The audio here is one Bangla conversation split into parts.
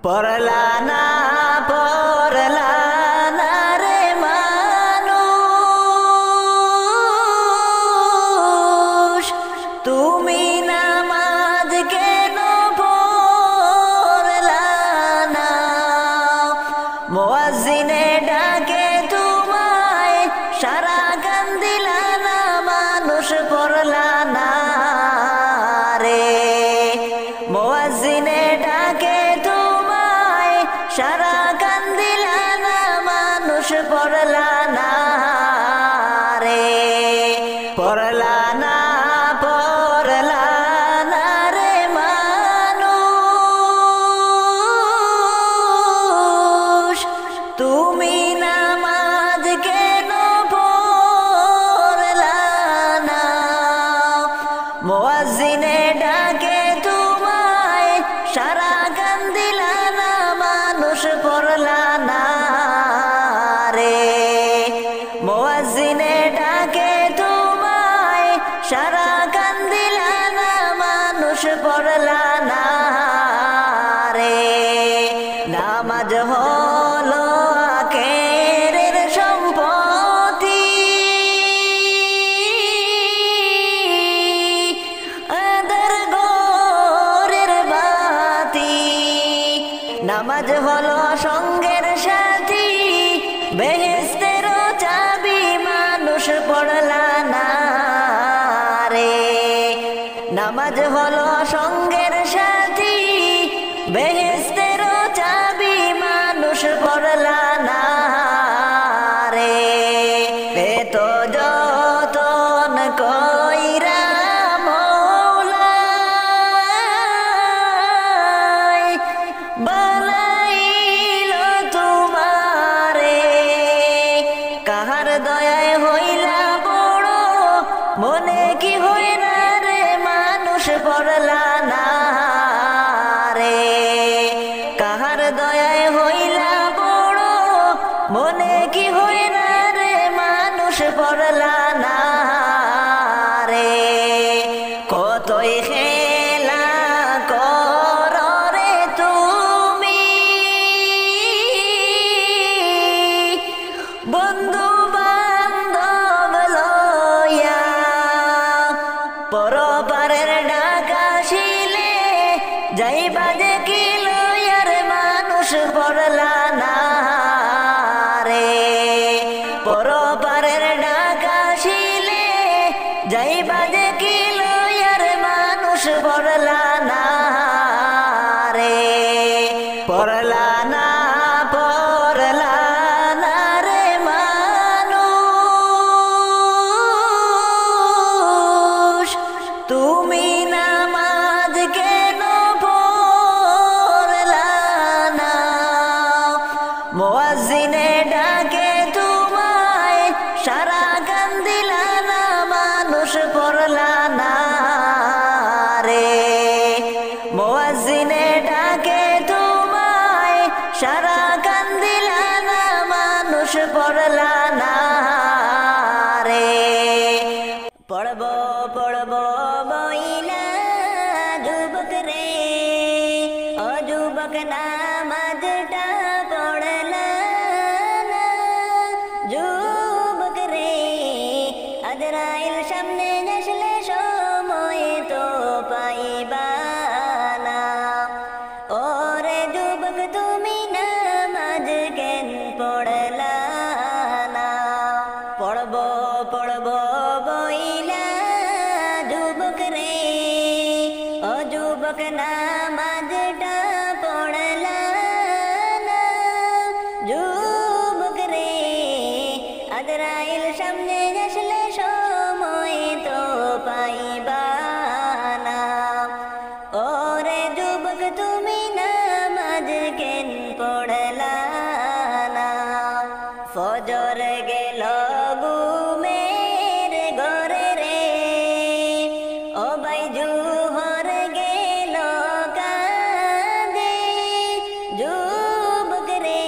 পড়লা না পড়লা না রে মানুষ, তুমি নামাজ কেন পড়লা না? মুয়াজ্জিনে ডাকে তোমায়, সারা গান দিলা না, মানুষ পড়লা না রে। মুয়াজ্জিনে ডাকে তোমায়, সারা গান দিলা না, মানুষ পড়লা না রে। পড়লা না পড়লা না রে মানুষ, তুমি নামাজ কেন পড়লা না? মুয়াজ্জিনে ডাকে তোমায়, সারা গান দিলা না, মানুষ পড়লা না রে। মুয়াজ্জিনে ডাকে তোমায়, সারা গান দিলা না, মানুষ পড়লা না রে। নামাজ হলো আখেরের সম্পত্তি, আদার ঘরের বাতি। নামাজ হলো সঙ্গের সাথী, বেহেশতের চাবি, মানুষ পড়লা না রে। নামাজ হলো সঙ্গের সাথী, বেহেশতের চাবি, মানুষ পড়লা না রে। এত যতন কইরা মওলাই বানাইল তোমারে, কাহার দয়ায় হইলা বড়, মনে কি হয় না রে, মানুষ পড়লা না রে। কাহার দয়ায় হইলা বড়, মনে কি হয় না রে, মানুষ পড়লা না রে। কতই খেলা কর রে তুমি, বন্ধু বান্ধব লইয়া, পরপারের ডাক আসিলে যাইবা যে কি লইয়া রে, মানুষ পড়লা না রে। পরপারের ডাক আসিলে যাইবা যে কি লইয়া রে, মানুষ পড়লা না রে। পড়লা না পড়লা না রে মানুষ, তুমি নামাজ কেন পড়লা না? মুয়াজ্জিনে ডাকে তোমায়, সারা গান দিলা না, মানুষ পড়লা না রে। মুয়াজ্জিনে ডাকে তোমায়, সারা গান দিলা না, মানুষ পড়লা না রে। পড়ব পড়ব বইলা যুবক রে, ও যুবক নামাজটা পড়লা না। যুবক রে, আজরাইল সামনে আসলে সময় তো পাইবা না। ওরে যুবক, তুমি নামাজ কেন পড়লা না? পড়ব পড়ব বইলা যুবক রে, ও যুবক নামাজটা পড়লা না। যুবক রে, আজরাইল সামনে আসলে সময় তো পাইবা না। ওরে যুবক, তুমি নামাজ কেন পড়লা না? ফজর গেল ঘুমের ঘরে রে, ও ভাই জোহর গেল কাঁদে। যুবক রে,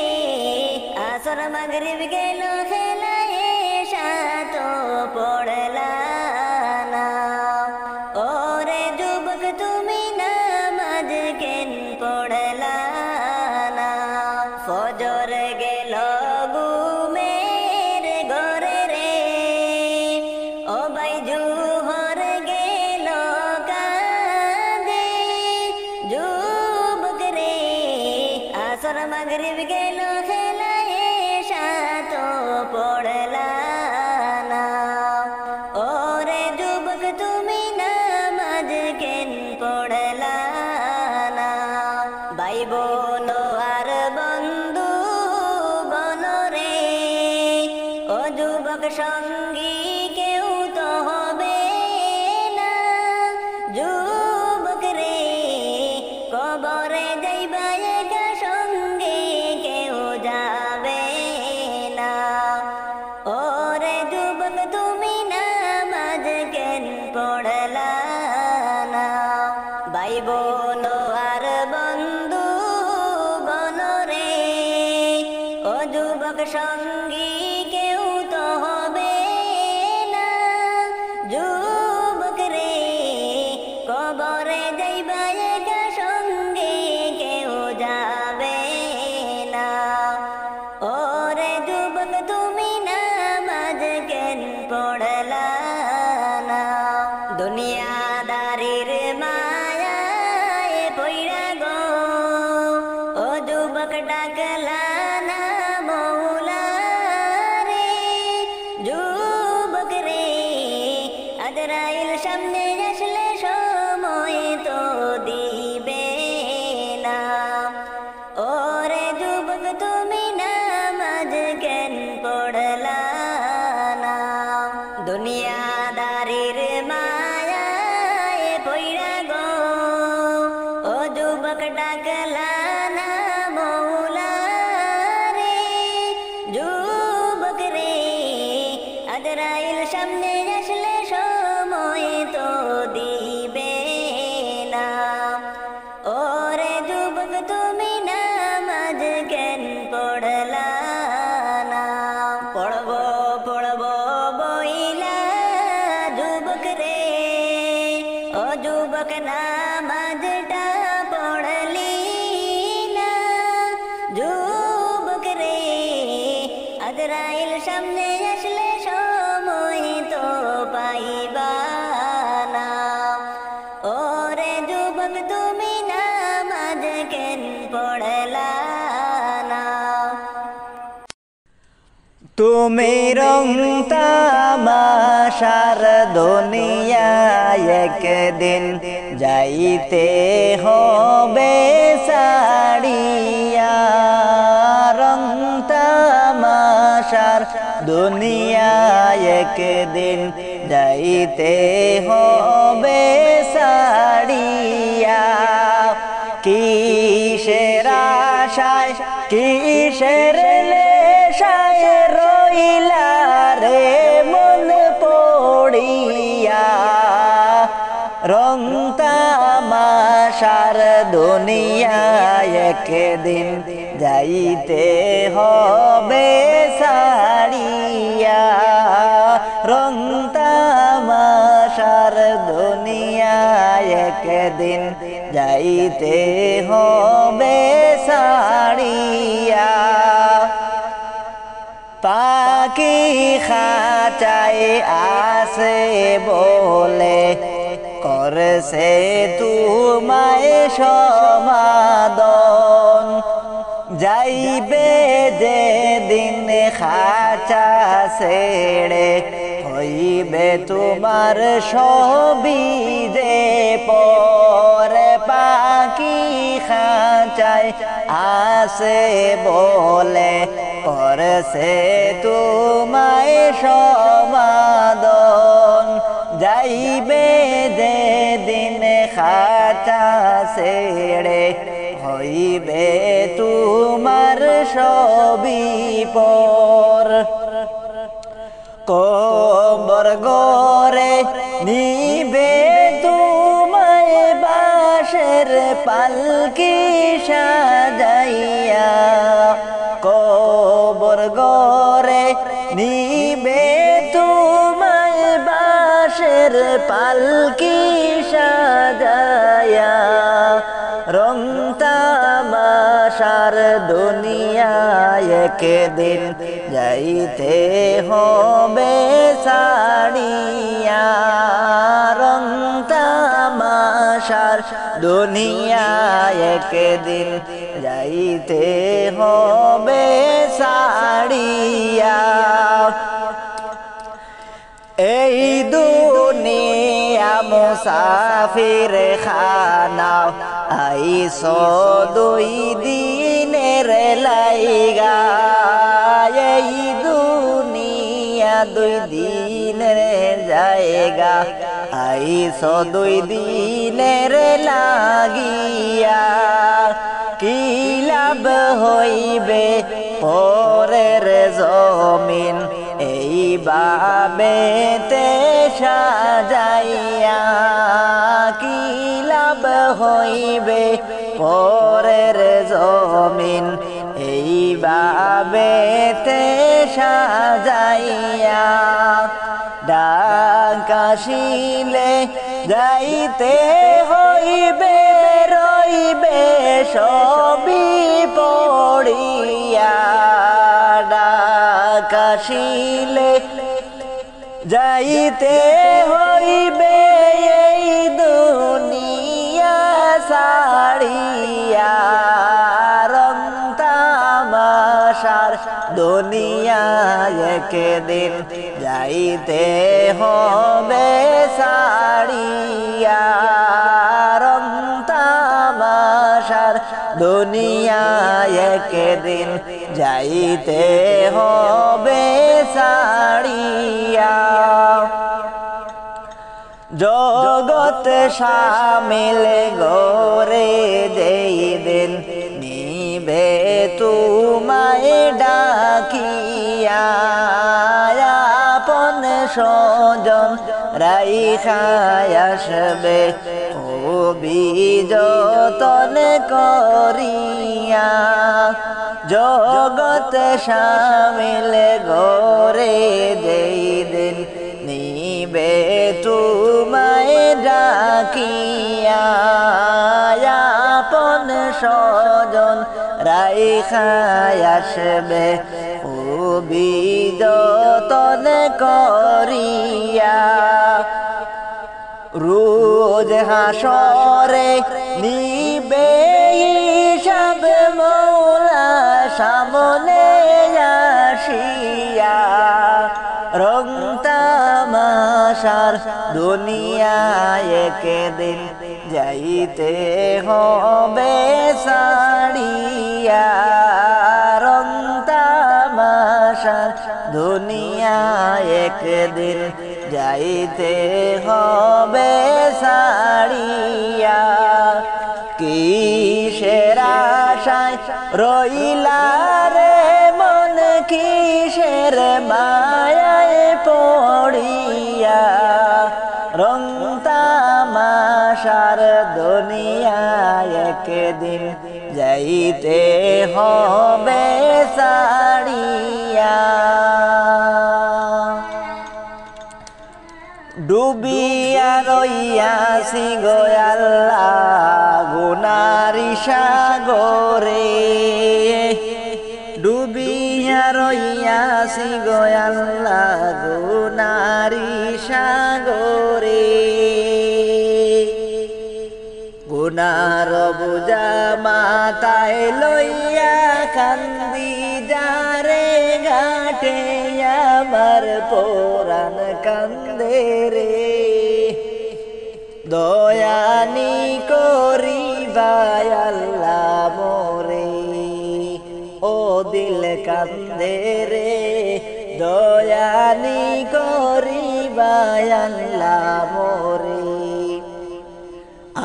আসর মাগরিব গেল খেলায়, সাত পড়লা না। ওরে যুবক, তুমি নামাজ কেন পড়লা ফজর গেল ঘুমের ঘরে রে, ও ভাই জুহর গেল কাঁদে, যুবক রে আসর মাগরিব গেল খেলায় সাত পড়লা না। ওরে যুবক তুমি নামাজ কেন পড়লা না? ভাই বোন আর বন্ধু বল রে, ও যুবক সঙ্গী কেউ তো হবে না। যুবক রে কবরে যাইবা একা, সঙ্গে কেউ যাবে না। ওরে যুবক তুমি নামাজ কেন পড়লা না? ভাই বোন আর বন্ধু বল রে, ও যুবক সঙ্গী কেউ তো হবে না। যুবক রে কবরে যাইবা একা, সঙ্গে কেউ যাবে না। ওরে যুবক তুমি নামাজ কেন পড়লা না? দুনিয়াদারির মায়ায় পইড়া গো, ও যুবক ডাকলা না মৌলা রে। যুবক রে আজরাইল সামনে আসলে সময় তো দিবে না। ওরে যুবক তুমি নামাজ কেন পড়লা না? দুনিয়াদারির মায়ায় পইড়া গো, ও যুবক ডাকলা না মৌলা রে। যুবক রে আজরাইল সামনে আসলে সময় তো দিবে না। ওরে যুবক তুমি নামাজ কেন পড়লা না? পড়বো পড়বো বইলা যুবক রে, ও যুবক নামাজটা পড়লি না। যুবক রে আজরাইল সামনে আসলে সময় তো পাইবা না। ওরে যুবক তুমি নামাজ কেন পড়লা না? তুমি রং তামাশার দুনিয়ায় একদিন যাইতে হবে ছাড়িয়া। রং তামাশার দুনিয়ায় একদিন যাইতে হবে ছাড়িয়া। কিসের আশায় কিসের নেশায় রইলা রে মন পড়িয়া। রং তামাশার দুনিয়ায় একদিন যাইতে হবে ছাড়িয়া। রং তামাশার দুনিয়ায় একদিন যাইতে হবে ছাড়িয়া। পাখি খাঁচায় আসে বলে করছে তোমায় সমাদন। যাইবে যে দিন খাঁচা ছেড়ে, হইবে তোমার সবই যে পরে। পাখি খাঁচায় আসে বলে করছে তোমায় সমাদন। যাইবে যে দিন খাঁচা ছেড়ে, হইবে তোমার সবই পর। কবর গরে নিবে তোমায় বাঁশের পালকি সাজাইয়া। কবর গরে নিবে তোমায় বাঁশের পালকি সাজায়া। রং তামাশা মাশার দুনিয়ায় একদিন যাইতে হবে ছাড়িয়া রং তামাশার দুনিয়ায় একদিন যাইতে হবে ছাড়িয়া এই দুনিয়া মুসাফির খানা আইসো দুই দিনের লাইগা এই দুনিয়া দুই দিনের জায়গা আইসো দুই দিনের লাগিয়া কি লাভ হইবে পরের জমিন এই বাবেতে সাজাইয়া কি লাভ হইবে পরের জমিন এই বাবেতে সাজাইয়া ডাক আসিলে যাইতে হইবে রইবে সবই পড়িয়া ডাক আসিলে যাইতে হইবে এই দুনিয়া ছাড়িয়া রং তামাশার দুনিয়া একদিন যাইতে হবে ছাড়িয়া রং তামাশার দুনিয়া একদিন যাইতে হবে ছাড়িয়া জগৎ শামিল গোরে যেই দিন নিবে তোমায় ডাকিয়া আপন স্বজন রাইখায় আসবে যতন করিয়া জগৎ শামিল গোরে যেই দিন নিবে তোমায় ডাকিয়া আপন স্বজন রাইখায় আসবে যতন করিয়া রোজ হাসরে নিবে হিসাব মৌলা সামনে আসিয়া রং তামাশার দুনিয়া একদিন যাইতে হবে ছাড়িয়া রং তামাশার দুনিয়া একদিন যাইতে হবে ছাড়িয়া কিসের আশায় রইলা রে মন কিসের মায়ায় পড়িয়া রং তামাশার দুনিয়া একদিন যাইতে হবে ছাড়িয়া ডুবিয়া রইয়াছি গো আল্লাহ গুনারি সাগরে ডুবিয়া রইয়াছি গো আল্লাহ গুনারি সাগরে গুনার বুঝা মাথায় লইয়া কান্দি যারে ঘাটে আমার পরাণ কান্দে রে দয়ানি করিবাই আল্লাহ মোরে ও দিল কান্দে রে দয়ানি করিবাই আল্লাহ মোরে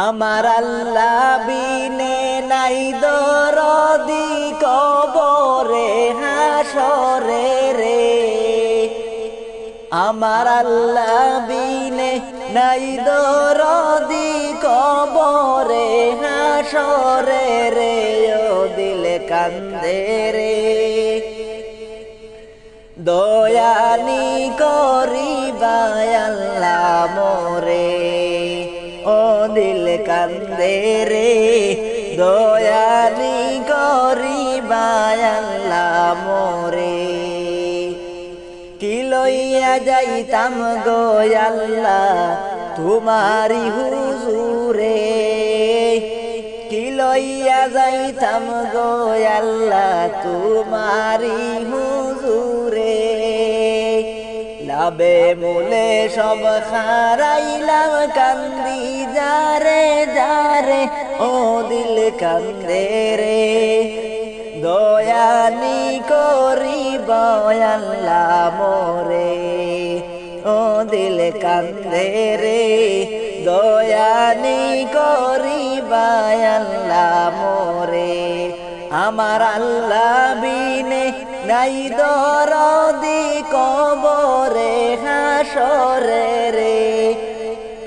আমার আল্লাহ বিনে নাই দরদি কবরে হাসরে রে আমার আল্লাহ বিনে নাই দরদি কবরে হাসরে রে ও দিল কান্দে রে দয়ানি করিবাই আল্লাহ মোরে ও দিল কান্দে রে দয়ানি করিবা আল্লাহ মোরে কি লইয়া যাইতাম গো আল্লাহ তোমারি হুজুরে কি লইয়া যাইতাম গো আল্লাহ তোমারি হুজুরে লাবে মূলে সব হারাইলাম কান্দি যারে যারে ও দিল কান্দে রে দয়ানি করিব আল্লাহ মোরে ও দিল কান্দে রে দয়ানি করিব আল্লাহ মোরে আমার আল্লাহ বিনে নাই দরদি কবরে হাসরে রে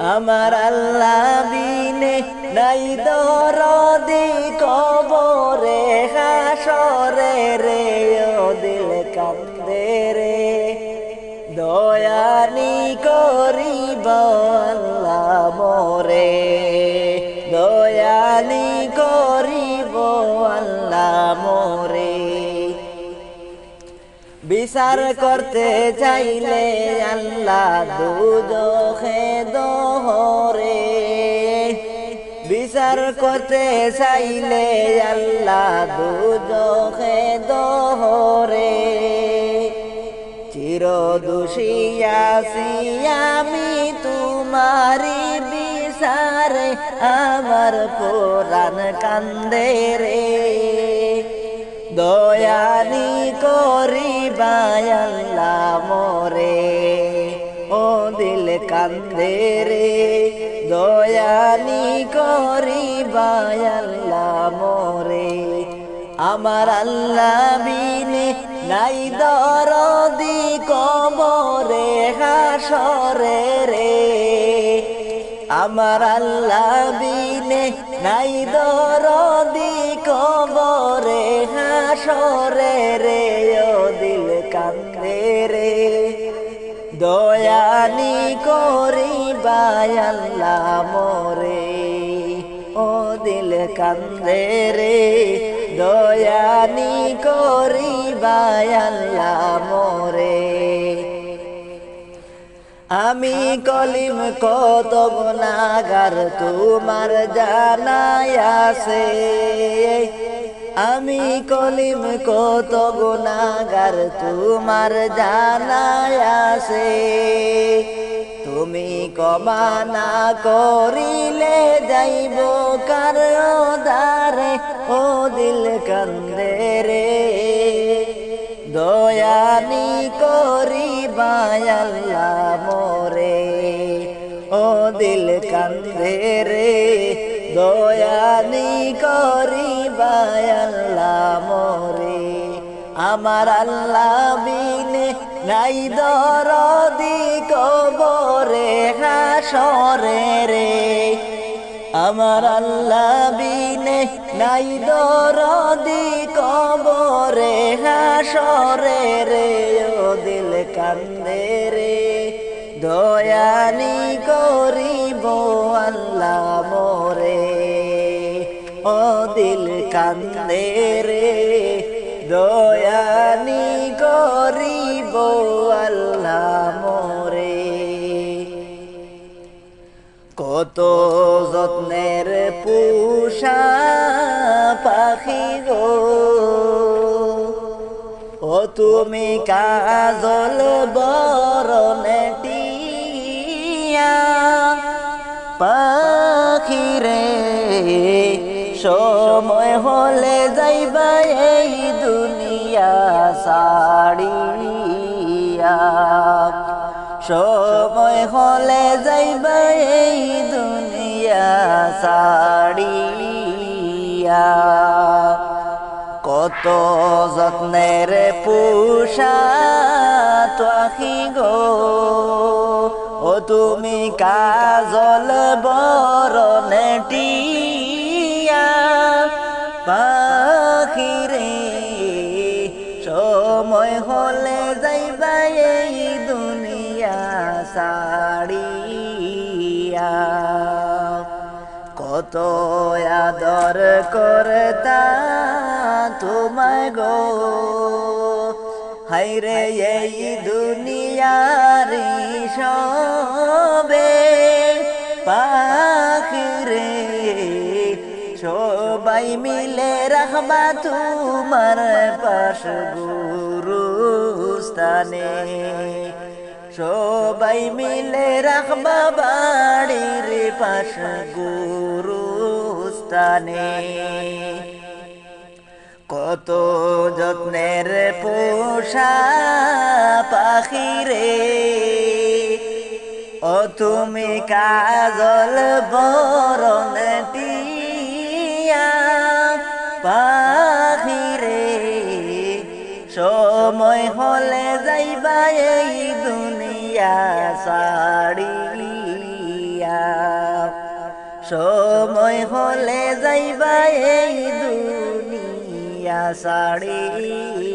আমার আল্লাহ বিনে নাই দরদি কবরে হাসরে রে ও দিল কান্দে রে দয়ানি করিব আল্লাহ মোরে দয়ানি করিব আল্লাহ মোরে বিচার করতে চাইলে আল্লাহ দুজখে দোহরে বিচার করতে চাইলে আল্লাহ দুজখে দোহরে চির দোষী আছি আমি তোমারি বিচারে আমার পুরাণ কান্দে রে দয়ানি করিবা আল্লাহ মোরে ও দিল কান্দে রে দয়ানি করিবা আল্লাহ মোরে আমার আল্লাহ বিনে নাই দরদি কবরে হাসরে রে আমার আল্লাহ বিনে নাই দরদি কবরে হাসরে রে ও দিল কান্দে রে দয়ানি করিবা আল্লাহ মোরে ও দিল কান্দে রে দয়ানি করিবা আল্লাহ মোরে আমি কলিম কত গুনাহগার তোমার জানাই আছে আমি কলিম কত গুনাহগার তোমার জানাই আছে তুমি ক্ষমা না করিলে যাইব কার দারে ও দিল কান্দে রে দয়ানি করিবা আল্লাহ মোরে ও দিল কান্দে রে দয়ানি করিবা আল্লাহ মোরে আমার আল্লাহ বিনে নাই দরদি কবরে হাসরে রে আমার আল্লাহ বিনে নাই দরদি কবরে হাসরে রে ও দিল কান্দে রে দয়ানি করিব আল্লাহ মোরে ও দিল কান্দে রে দয়ানি করিব আল্লাহ মোরে কত যত্নের পুষা পাখি গো ও তুমি কাজল বরণে টিয়া পাখি রে সময় হলে যাইবা এই দুনিয়া ছাড়িয়া সময় হলে যাইবা এই দুনিয়া ছাড়িয়া কত যত্নের পুষা পাখি গো ও তুমি কাজল বরণে টিয়া পাখি রে সময় হলে যাইবা এই দুনিয়া ছাড়িয়া কত কত আদর করতা তোমায় গো, হায়রে এই দুনিয়ার সবে পাখিরে সবাই মিলে রাখবা তোমার পাশ গুরুস্থানে, সবাই মিলে রাখবা বাড়ির পাশ গুরুস্থানে। কত যত্নের পোষা পাখিরে, ও তুমি কাজল বরণ টিয়া পাখিরে, সময় হলে যাইবা এই দুনিয়া ছাড়িয়া, সময় হলে যাইবা এই দুনিয়া ছাড়িয়া।